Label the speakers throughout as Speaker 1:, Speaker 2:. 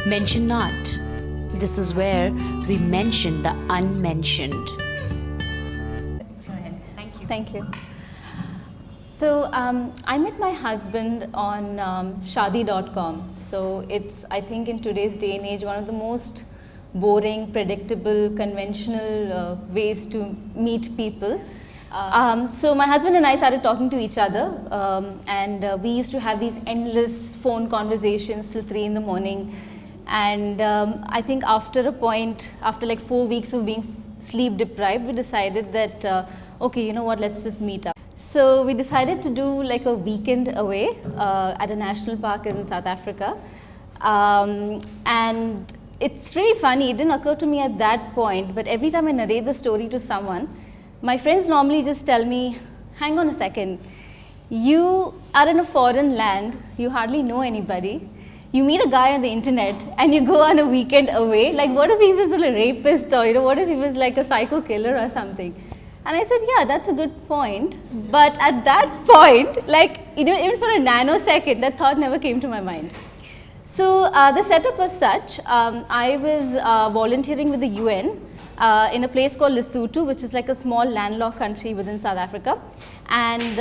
Speaker 1: Mention not. This is where we mention the unmentioned.
Speaker 2: Go ahead. Thank you.
Speaker 3: Thank you. So I met my husband on Shaadi.com. So it's, I think in today's day and age, one of the most boring, predictable, conventional ways to meet people. So my husband and I started talking to each other, and we used to have these endless phone conversations till 3 in the morning. And I think after a point, after like 4 weeks of being sleep deprived, we decided that, okay, you know what, let's just meet up. So we decided to do like a weekend away at a national park in South Africa. And it's really funny, it didn't occur to me at that point, but every time I narrate the story to someone, my friends normally just tell me, hang on a second, you are in a foreign land, you hardly know anybody, you meet a guy on the internet and you go on a weekend away, like what if he was a rapist, or what if he was like a psycho killer or something? And I said, yeah, that's a good point, but at that point, like even for a nanosecond, that thought never came to my mind. So the setup was such, I was volunteering with the UN in a place called Lesotho, which is like a small landlocked country within South Africa. And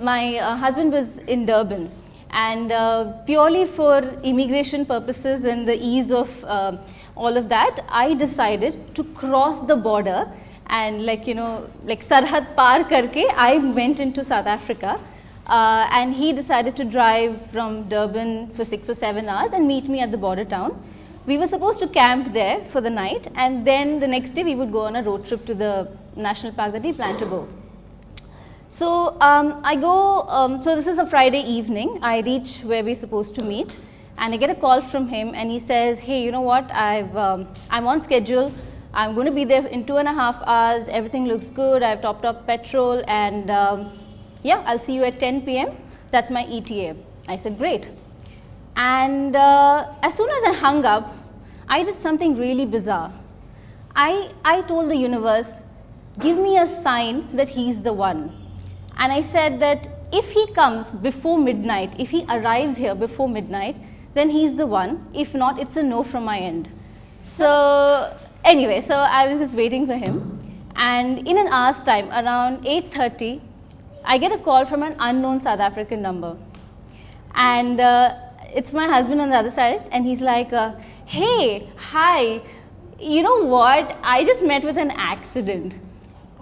Speaker 3: my husband was in Durban. And purely for immigration purposes and the ease of all of that, I decided to cross the border and like Sarhad par karke, I went into South Africa. And he decided to drive from Durban for 6 or 7 hours and meet me at the border town. We were supposed to camp there for the night, and then the next day we would go on a road trip to the national park that we planned to go. So I go, so this is a Friday evening, I reach where we're supposed to meet, and I get a call from him and he says, hey, you know what, I'm on schedule, I'm going to be there in 2.5 hours, everything looks good, I've topped up petrol, and yeah, I'll see you at 10 p.m. That's my ETA. I said, great. And as soon as I hung up, I did something really bizarre. I told the universe, give me a sign that he's the one. And I said that if he comes before midnight, if he arrives here before midnight, then he's the one. If not, it's a no from my end. So anyway, so I was just waiting for him. And in an hour's time, around 8:30, I get a call from an unknown South African number. And it's my husband on the other side, and he's like, hey, hi, you know what, I just met with an accident.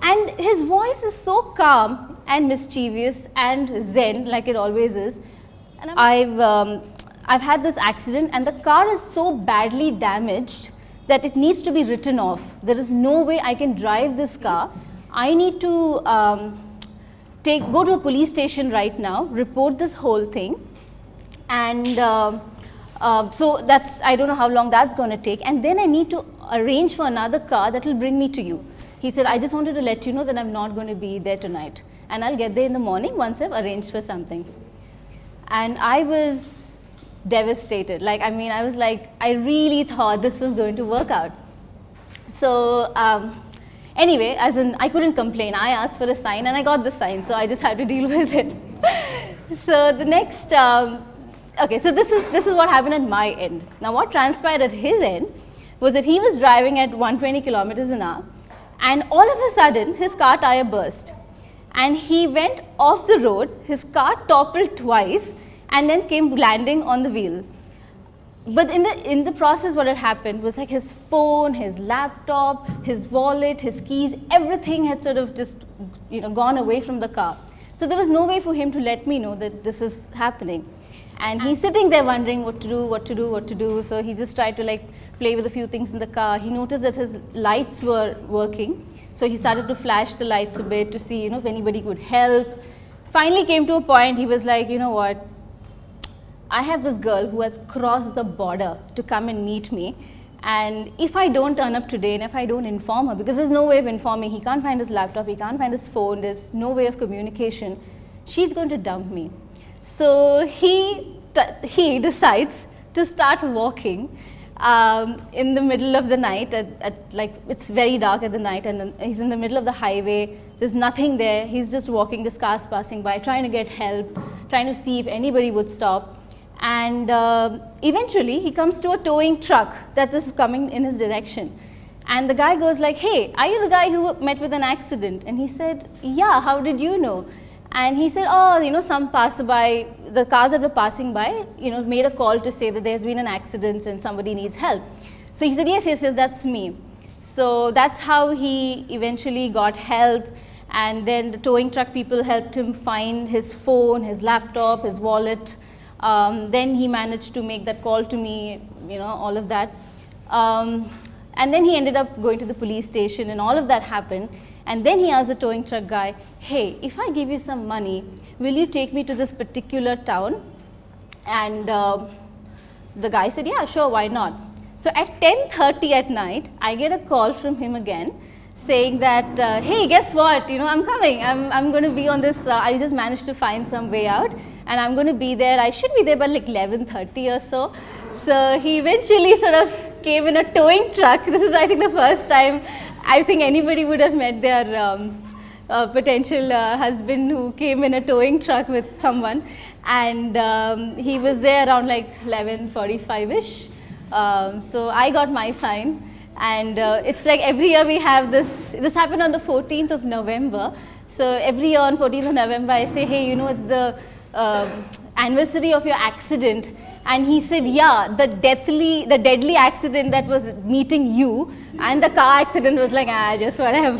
Speaker 3: And his voice is so calm and mischievous and zen, like it always is. And I've had this accident, and the car is so badly damaged that it needs to be written off. There is no way I can drive this car. I need to go to a police station right now, report this whole thing, and so that's, I don't know how long that's going to take, and then I need to arrange for another car that will bring me to you. He said, I just wanted to let you know that I'm not going to be there tonight, and I'll get there in the morning once I've arranged for something. And I was devastated. Like, I mean, I was like, I really thought this was going to work out. So anyway, as in, I couldn't complain. I asked for a sign and I got the sign, so I just had to deal with it. So the next, okay, so this is what happened at my end. Now what transpired at his end was that he was driving at 120 kilometers an hour, and all of a sudden his car tire burst. And he went off the road, his car toppled twice, and then came landing on the wheel. But in the process, what had happened was like his phone, his laptop, his wallet, his keys, everything had sort of just gone away from the car. So there was no way for him to let me know that this is happening. And he's sitting there wondering what to do. So he just tried to like play with a few things in the car. He noticed that his lights were working. So he started to flash the lights a bit to see if anybody could help. Finally came to a point, he was like, you know what, I have this girl who has crossed the border to come and meet me, and if I don't turn up today and if I don't inform her, because there's no way of informing, he can't find his laptop, he can't find his phone, there's no way of communication, she's going to dump me. So he decides to start walking in the middle of the night, like it's very dark at the night, and he's in the middle of the highway, there's nothing there, he's just walking, this car's passing by, trying to get help, trying to see if anybody would stop. And eventually, he comes to a towing truck that is coming in his direction. And the guy goes like, hey, are you the guy who met with an accident? And he said, yeah, how did you know? And he said, oh, you know, some passerby, the cars that were passing by, you know, made a call to say that there's been an accident and somebody needs help. So he said, yes, yes, yes, that's me. So that's how he eventually got help. And then the towing truck people helped him find his phone, his laptop, his wallet. Then he managed to make that call to me, you know, all of that. And then he ended up going to the police station and all of that happened. And then he asked the towing truck guy, hey, if I give you some money, will you take me to this particular town? And the guy said, yeah, sure, why not? So at 10:30 at night, I get a call from him again saying that, hey, guess what, you know, I'm coming. I'm going to be on this, I just managed to find some way out and I'm going to be there. I should be there by like 11:30 or so. So he eventually sort of came in a towing truck. This is, I think, the first time I think anybody would have met their potential husband who came in a towing truck with someone. And he was there around like 11:45-ish. So I got my sign. And it's like every year we have this happened on the 14th of November. So every year on 14th of November, I say, hey, you know, it's the anniversary of your accident. And he said, yeah, the deadly accident that was meeting you, and the car accident was like, just whatever.